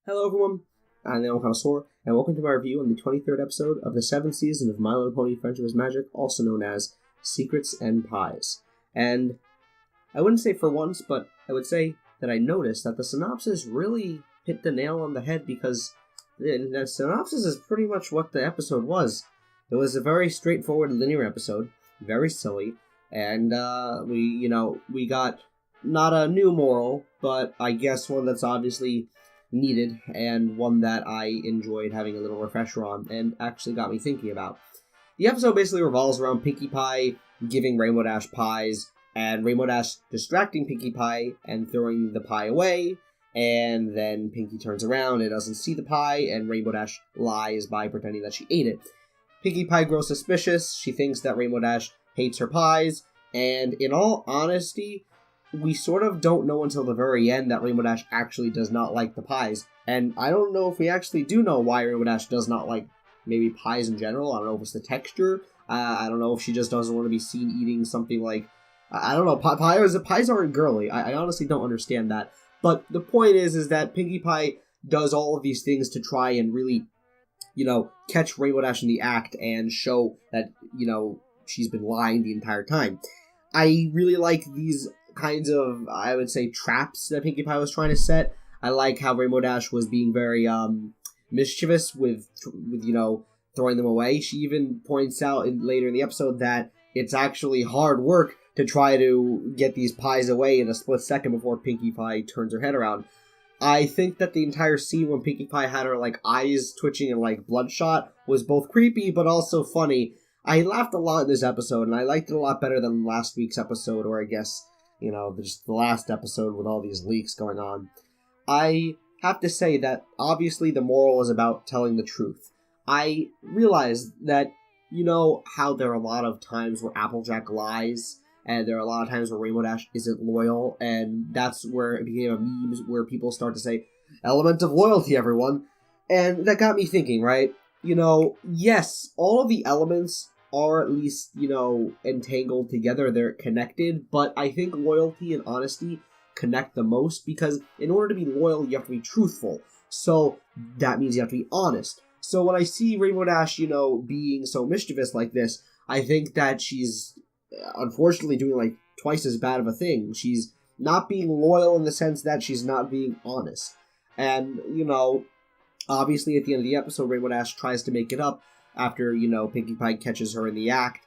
Hello everyone, I'm the MLP FiM, and welcome to my review on the 23rd episode of the 7th season of My Little Pony Friendship is Magic, also known as Secrets and Pies. And I wouldn't say for once, but I would say that I noticed that the synopsis really hit the nail on the head, because the synopsis is pretty much what the episode was. It was a very straightforward linear episode, very silly, and we got not a new moral, but I guess one that's obviously needed, and one that I enjoyed having a little refresher on, and actually got me thinking about. The episode basically revolves around Pinkie Pie giving Rainbow Dash pies, and Rainbow Dash distracting Pinkie Pie and throwing the pie away, and then Pinkie turns around and doesn't see the pie, and Rainbow Dash lies by pretending that she ate it. Pinkie Pie grows suspicious, she thinks that Rainbow Dash hates her pies, and in all honesty, we sort of don't know until the very end that Rainbow Dash actually does not like the pies. And I don't know if we actually do know why Rainbow Dash does not like maybe pies in general. I don't know if it's the texture. I don't know if she just doesn't want to be seen eating something like... I don't know. Pies aren't girly. I honestly don't understand that. But the point is that Pinkie Pie does all of these things to try and really, catch Rainbow Dash in the act and show that, she's been lying the entire time. I really like these kinds of, I would say, traps that Pinkie Pie was trying to set. I like how Rainbow Dash was being very mischievous with throwing them away. She even points out later in the episode that it's actually hard work to try to get these pies away in a split second before Pinkie Pie turns her head around. I think that the entire scene when Pinkie Pie had her eyes twitching and bloodshot was both creepy but also funny. I laughed a lot in this episode, and I liked it a lot better than last week's episode, or I guess just the last episode with all these leaks going on. I have to say that obviously the moral is about telling the truth. I realize that, how there are a lot of times where Applejack lies, and there are a lot of times where Rainbow Dash isn't loyal, and that's where it became a meme where people start to say, element of loyalty, everyone. And that got me thinking, right? Yes, all of the elements are at least, entangled together, they're connected, but I think loyalty and honesty connect the most, because in order to be loyal, you have to be truthful, so that means you have to be honest. So when I see Rainbow Dash, being so mischievous like this, I think that she's unfortunately doing twice as bad of a thing. She's not being loyal in the sense that she's not being honest. And, obviously at the end of the episode, Rainbow Dash tries to make it up after, Pinkie Pie catches her in the act,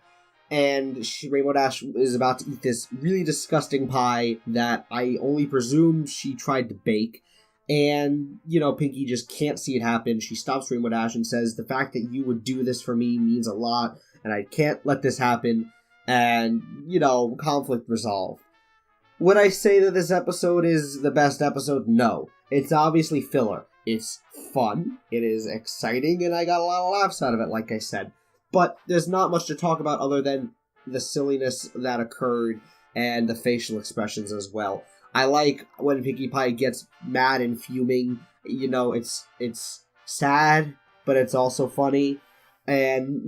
and Rainbow Dash is about to eat this really disgusting pie that I only presume she tried to bake, and, Pinkie just can't see it happen. She stops Rainbow Dash and says, the fact that you would do this for me means a lot, and I can't let this happen, and, conflict resolved. Would I say that this episode is the best episode? No. It's obviously filler. It's fun, it is exciting, and I got a lot of laughs out of it, like I said. But there's not much to talk about other than the silliness that occurred and the facial expressions as well. I like when Pinkie Pie gets mad and fuming. It's sad, but it's also funny. And,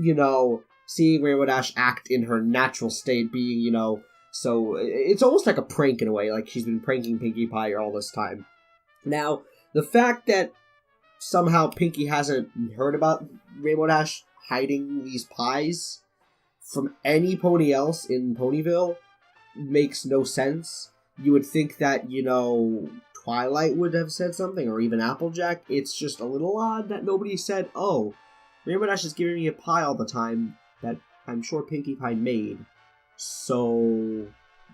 seeing Rainbow Dash act in her natural state, being, so it's almost like a prank in a way, like she's been pranking Pinkie Pie all this time. Now, the fact that somehow Pinkie hasn't heard about Rainbow Dash hiding these pies from any pony else in Ponyville makes no sense. You would think that, Twilight would have said something, or even Applejack. It's just a little odd that nobody said, oh, Rainbow Dash is giving me a pie all the time that I'm sure Pinkie Pie made. So,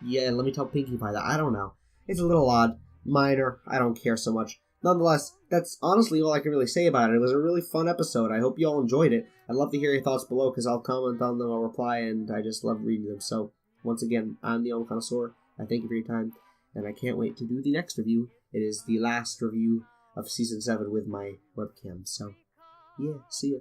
yeah, let me tell Pinkie Pie that. I don't know. It's a little odd. Minor. I don't care so much. Nonetheless, that's honestly all I can really say about it. It was a really fun episode. I hope you all enjoyed it. I'd love to hear your thoughts below, because I'll comment on them, I'll reply, and I just love reading them. So, once again, I'm the MLP FiM. I thank you for your time, and I can't wait to do the next review. It is the last review of Season 7 with my webcam. So, yeah, see ya.